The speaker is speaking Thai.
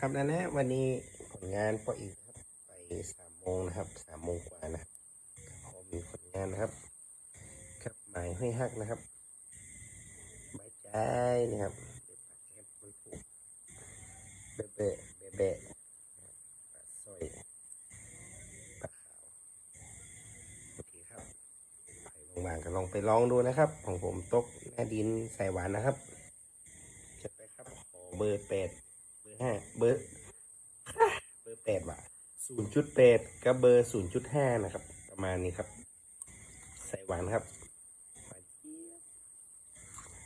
ครับนั่นนะวันนี้ผลงานปออีกครับไป3 โมงนะครับ3 โมงกว่านะพอมีผลงานนะครับครับหมายห้อยหักนะครับใบใจนะครับเด็ดปากแก้มมันผูกเบะเบะเบะปลาสร้อยปลาขาวโอเคครับไปบางๆก็ลองไปลองดูนะครับของผมตกหน้าดินใส่หวานนะครับจะไปครับขอเบอร์8เบอร์ 5เบอร์ 8ว่ะ0.8กับเบอร์ 0.5นะครับประมาณนี้ครับใส่หวานครับ